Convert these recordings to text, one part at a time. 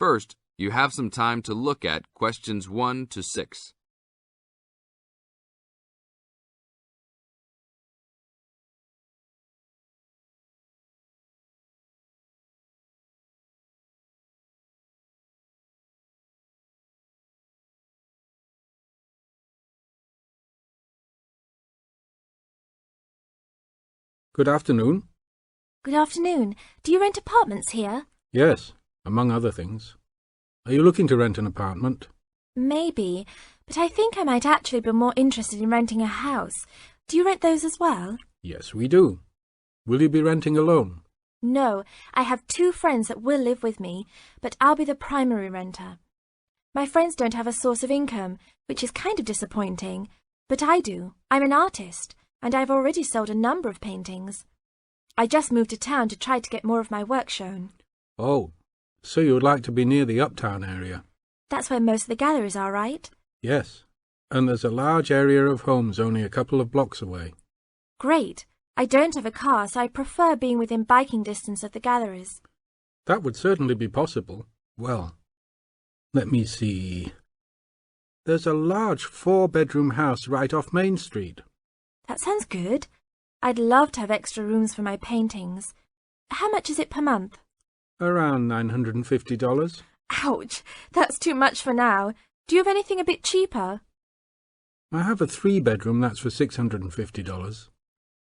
First, you have some time to look at questions 1 to 6. Good afternoon. Good afternoon. Do you rent apartments here? Yes, among other things. Are you looking to rent an apartment? Maybe, but I think I might actually be more interested in renting a house. Do you rent those as well? Yes, we do. Will you be renting alone? No, I have 2 friends that will live with me, but I'll be the primary renter. My friends don't have a source of income, which is kind of disappointing, but I do. I'm an artist, and I've already sold a number of paintings. I just moved to town to try to get more of my work shown. Oh, so you would like to be near the uptown area? That's where most of the galleries are, right? Yes, and there's a large area of homes only a couple of blocks away. Great. I don't have a car, so I prefer being within biking distance of the galleries. That would certainly be possible. Well, let me see. There's a large 4-bedroom house right off Main Street. That sounds good. I'd love to have extra rooms for my paintings. How much is it per month? Around $950. Ouch! That's too much for now. Do you have anything a bit cheaper? I have a 3-bedroom that's for $650.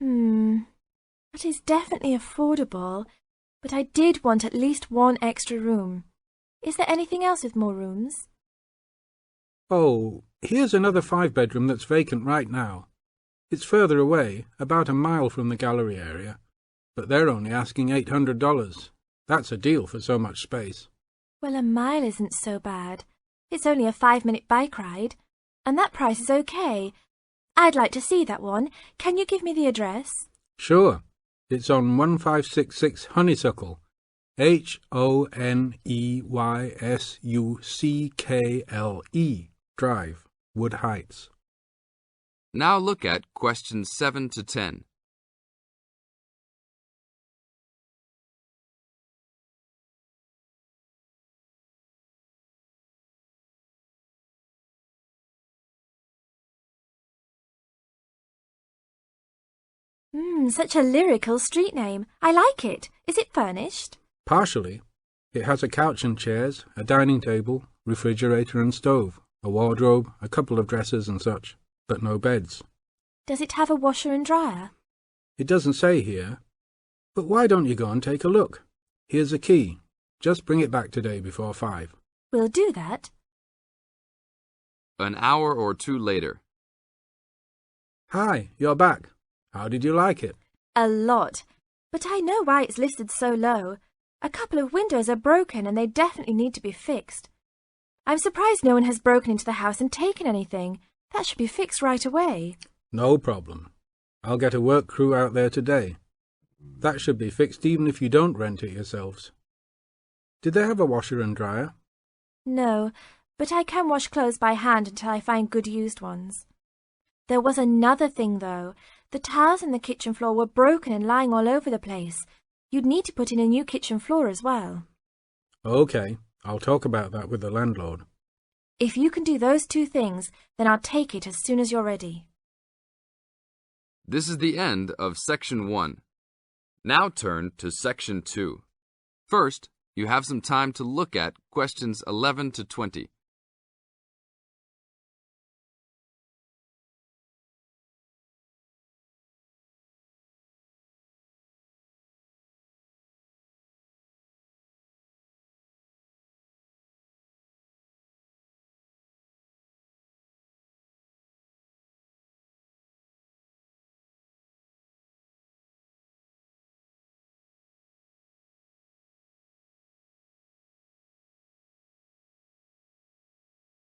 That is definitely affordable, but I did want at least 1 extra room. Is there anything else with more rooms? Oh, here's another 5-bedroom that's vacant right now. It's further away, about a mile from the gallery area, but they're only asking $800. That's a deal for so much space. Well, a mile isn't so bad. It's only a 5-minute bike ride, and that price is okay. I'd like to see that one. Can you give me the address? Sure. It's on 1566 Honeysuckle, Honeysuckle Drive, Wood Heights. Now look at questions 7 to 10. Such a lyrical street name. I like it. Is it furnished? Partially. It has a couch and chairs, a dining table, refrigerator and stove, a wardrobe, a couple of dressers and such, but no beds. Does it have a washer and dryer? It doesn't say here. But why don't you go and take a look? Here's a key. Just bring it back today before 5. We'll do that. An hour or 2 later. Hi, you're back. How did you like it? A lot. But I know why it's listed so low. A couple of windows are broken and they definitely need to be fixed. I'm surprised no one has broken into the house and taken anything. That should be fixed right away. No problem. I'll get a work crew out there today. That should be fixed even if you don't rent it yourselves. Did they have a washer and dryer? No, but I can wash clothes by hand until I find good used ones. There was another thing, though. The tiles in the kitchen floor were broken and lying all over the place. You'd need to put in a new kitchen floor as well. OK, I'll talk about that with the landlord. If you can do those 2 things, then I'll take it as soon as you're ready. This is the end of Section 1. Now turn to Section 2. First, you have some time to look at questions 11 to 20.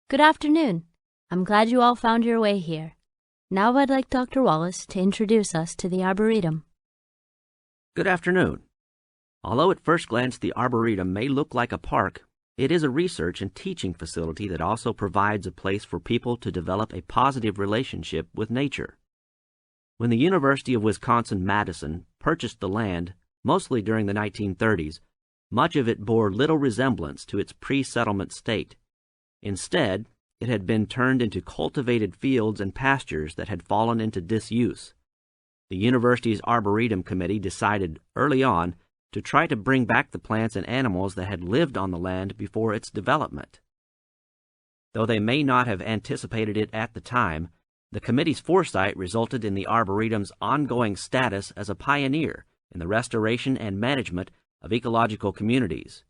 Good afternoon. I'm glad you all found your way here. Now I'd like Dr. Wallace to introduce us to the Arboretum. Good afternoon. Although at first glance the Arboretum may look like a park, it is a research and teaching facility that also provides a place for people to develop a positive relationship with nature. When the University of Wisconsin-Madison purchased the land, mostly during the 1930s, much of it bore little resemblance to its pre-settlement state. Instead, it had been turned into cultivated fields and pastures that had fallen into disuse. The university's Arboretum Committee decided early on to try to bring back the plants and animals that had lived on the land before its development. Though they may not have anticipated it at the time, the committee's foresight resulted in the Arboretum's ongoing status as a pioneer in the restoration and management of ecological communities.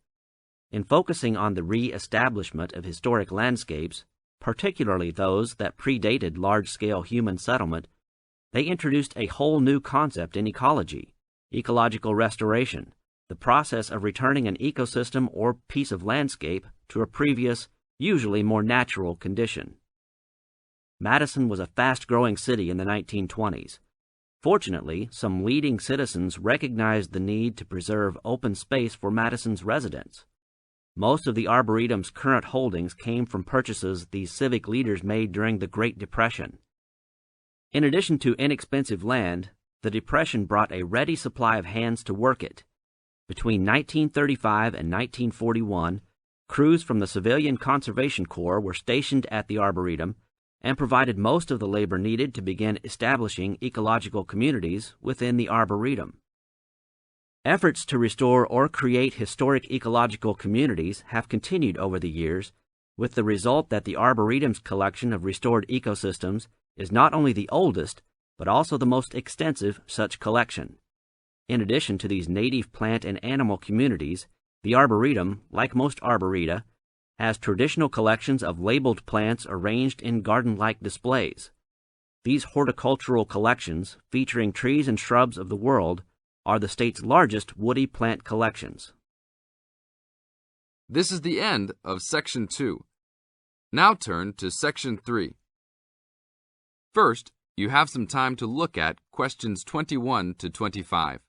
In focusing on the re-establishment of historic landscapes, particularly those that predated large-scale human settlement, they introduced a whole new concept in ecology, ecological restoration, the process of returning an ecosystem or piece of landscape to a previous, usually more natural condition. Madison was a fast-growing city in the 1920s. Fortunately, some leading citizens recognized the need to preserve open space for Madison's residents. Most of the Arboretum's current holdings came from purchases these civic leaders made during the Great Depression. In addition to inexpensive land, the Depression brought a ready supply of hands to work it. Between 1935 and 1941, crews from the Civilian Conservation Corps were stationed at the Arboretum and provided most of the labor needed to begin establishing ecological communities within the Arboretum. Efforts to restore or create historic ecological communities have continued over the years, with the result that the Arboretum's collection of restored ecosystems is not only the oldest, but also the most extensive such collection. In addition to these native plant and animal communities, the Arboretum, like most arboreta, has traditional collections of labeled plants arranged in garden-like displays. These horticultural collections, featuring trees and shrubs of the world, are the state's largest woody plant collections. This is the end of Section 2. Now turn to Section 3. First, you have some time to look at questions 21 to 25.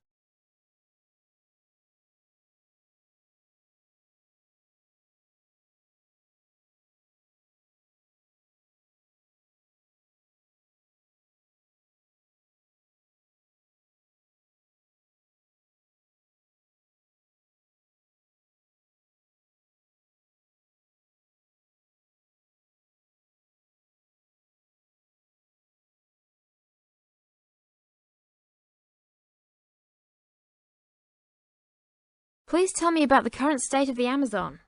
Please tell me about the current state of the Amazon.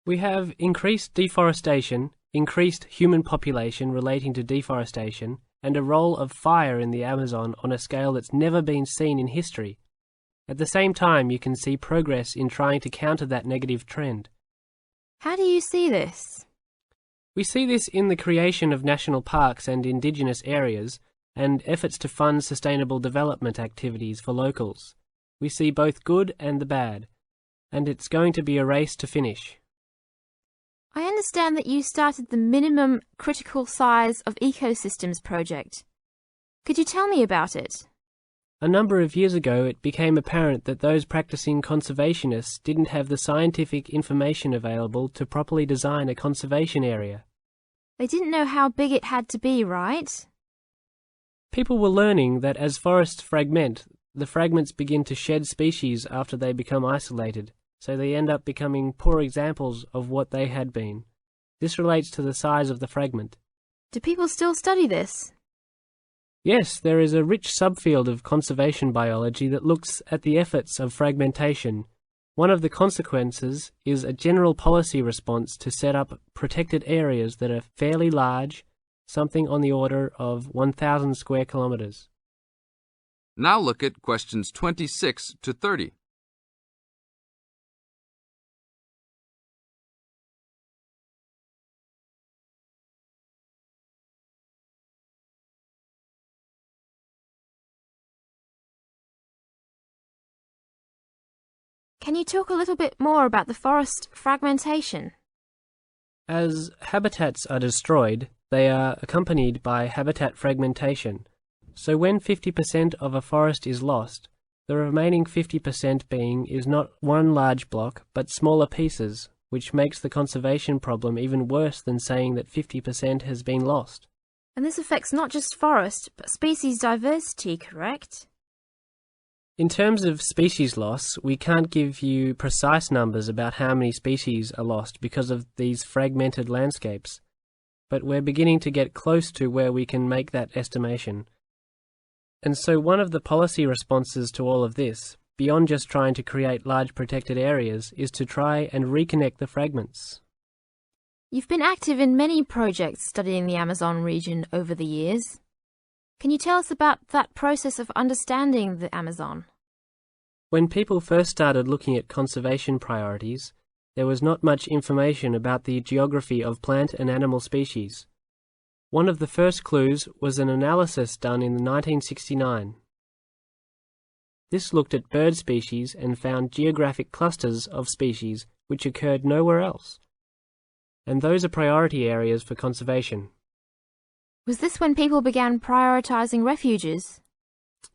We have increased deforestation, increased human population relating to deforestation, and a role of fire in the Amazon on a scale that's never been seen in history. At the same time, you can see progress in trying to counter that negative trend. How do you see this? We see this in the creation of national parks and indigenous areas, and efforts to fund sustainable development activities for locals. We see both good and the bad, and it's going to be a race to finish. I understand that you started the Minimum Critical Size of Ecosystems project. Could you tell me about it? A number of years ago, it became apparent that those practicing conservationists didn't have the scientific information available to properly design a conservation area. They didn't know how big it had to be, right? People were learning that as forests fragment, the fragments begin to shed species after they become isolated, so they end up becoming poor examples of what they had been. This relates to the size of the fragment. Do people still study this? Yes, there is a rich subfield of conservation biology that looks at the efforts of fragmentation. One of the consequences is a general policy response to set up protected areas that are fairly large, something on the order of 1,000 square kilometers. Now look at questions 26 to 30. Can you talk a little bit more about the forest fragmentation? As habitats are destroyed, they are accompanied by habitat fragmentation. So when 50% of a forest is lost, the remaining 50% being is not one large block, but smaller pieces, which makes the conservation problem even worse than saying that 50% has been lost. And this affects not just forest, but species diversity, correct? In terms of species loss, we can't give you precise numbers about how many species are lost because of these fragmented landscapes, but we're beginning to get close to where we can make that estimation. And so one of the policy responses to all of this, beyond just trying to create large protected areas, is to try and reconnect the fragments. You've been active in many projects studying the Amazon region over the years. Can you tell us about that process of understanding the Amazon? When people first started looking at conservation priorities, there was not much information about the geography of plant and animal species. One of the first clues was an analysis done in 1969. This looked at bird species and found geographic clusters of species which occurred nowhere else. And those are priority areas for conservation. Was this when people began prioritizing refuges?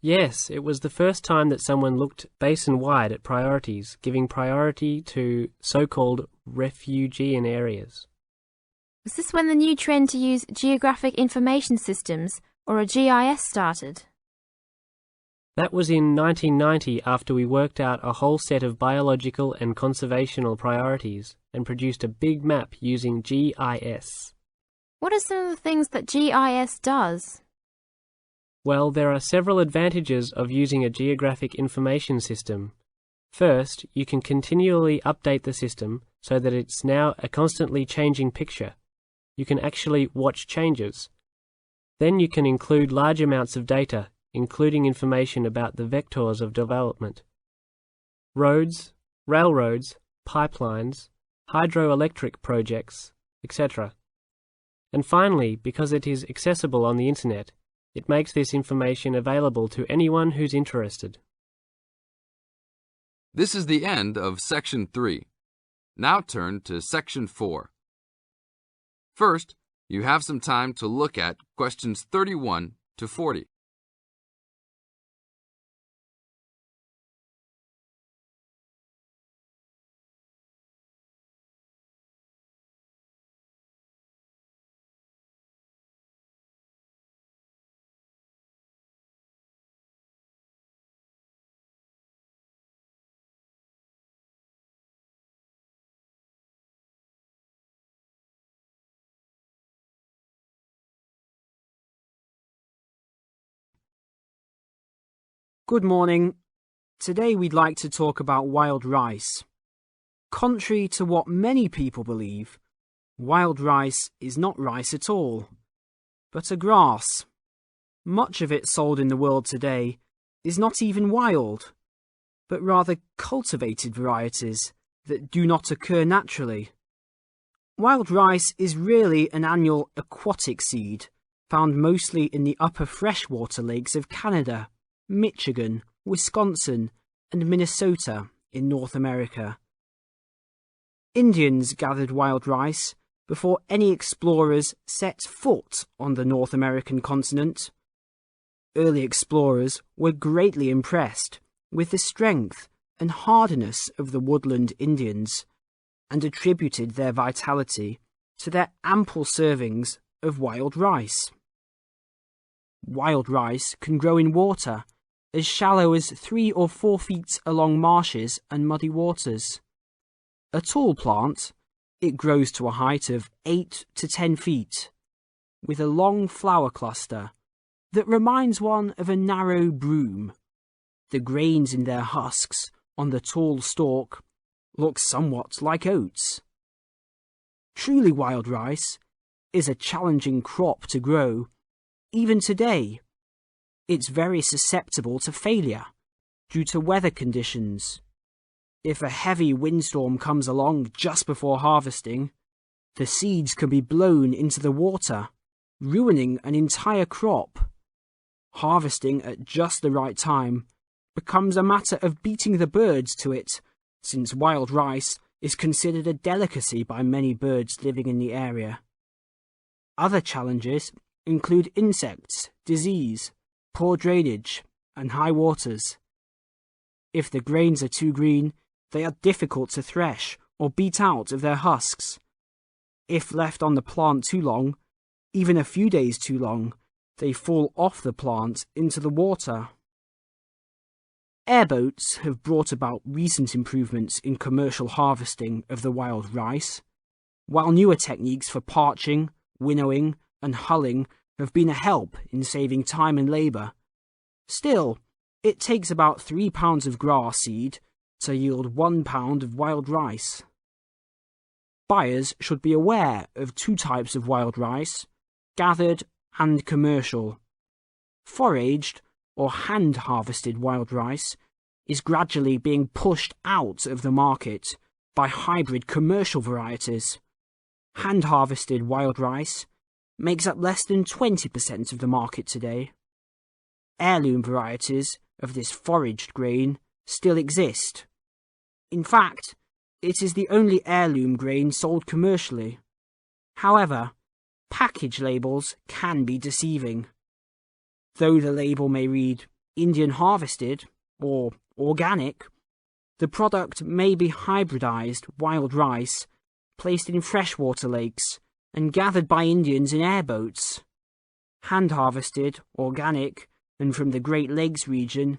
Yes, it was the first time that someone looked basin-wide at priorities, giving priority to so-called refugian areas. Was this when the new trend to use geographic information systems, or a GIS, started? That was in 1990 after we worked out a whole set of biological and conservational priorities and produced a big map using GIS. What are some of the things that GIS does? Well, there are several advantages of using a geographic information system. First, you can continually update the system so that it's now a constantly changing picture. You can actually watch changes. Then you can include large amounts of data, including information about the vectors of development. Roads, railroads, pipelines, hydroelectric projects, etc. And finally, because it is accessible on the internet, it makes this information available to anyone who's interested. This is the end of Section 3. Now turn to Section 4. First, you have some time to look at questions 31 to 40. Good morning. Today we'd like to talk about wild rice. Contrary to what many people believe, wild rice is not rice at all, but a grass. Much of it sold in the world today is not even wild, but rather cultivated varieties that do not occur naturally. Wild rice is really an annual aquatic seed found mostly in the upper freshwater lakes of Canada, Michigan, Wisconsin, and Minnesota in North America. Indians gathered wild rice before any explorers set foot on the North American continent. Early explorers were greatly impressed with the strength and hardiness of the woodland Indians and attributed their vitality to their ample servings of wild rice. Wild rice can grow in water as shallow as 3 or 4 feet along marshes and muddy waters. A tall plant, it grows to a height of 8 to 10 feet, with a long flower cluster that reminds one of a narrow broom. The grains in their husks on the tall stalk look somewhat like oats. Truly wild rice is a challenging crop to grow, even today. It's very susceptible to failure due to weather conditions. If a heavy windstorm comes along just before harvesting, the seeds can be blown into the water, ruining an entire crop. Harvesting at just the right time becomes a matter of beating the birds to it, since wild rice is considered a delicacy by many birds living in the area. Other challenges include insects, disease, poor drainage, and high waters. If the grains are too green, they are difficult to thresh or beat out of their husks. If left on the plant too long, even a few days too long, they fall off the plant into the water. Airboats have brought about recent improvements in commercial harvesting of the wild rice, while newer techniques for parching, winnowing, and hulling have been a help in saving time and labour. Still, it takes about 3 pounds of grass seed to yield 1 pound of wild rice. Buyers should be aware of 2 types of wild rice, gathered and commercial. Foraged or hand-harvested wild rice is gradually being pushed out of the market by hybrid commercial varieties. Hand-harvested wild rice makes up less than 20% of the market today. Heirloom varieties of this foraged grain still exist. In fact, it is the only heirloom grain sold commercially. However, package labels can be deceiving. Though the label may read Indian harvested or organic, the product may be hybridized wild rice placed in freshwater lakes and gathered by Indians in airboats. Hand-harvested, organic, and from the Great Lakes region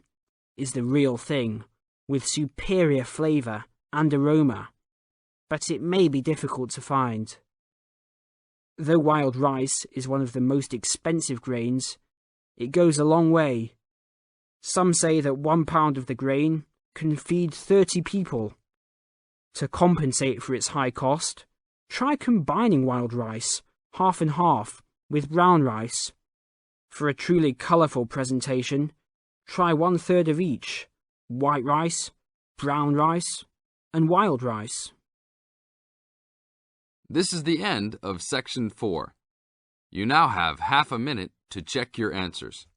is the real thing, with superior flavour and aroma, but it may be difficult to find. Though wild rice is one of the most expensive grains, it goes a long way. Some say that 1 pound of the grain can feed 30 people. To compensate for its high cost, try combining wild rice, half and half, with brown rice. For a truly colourful presentation, try 1/3 of each: white rice, brown rice, and wild rice. This is the end of section 4. You now have half a minute to check your answers.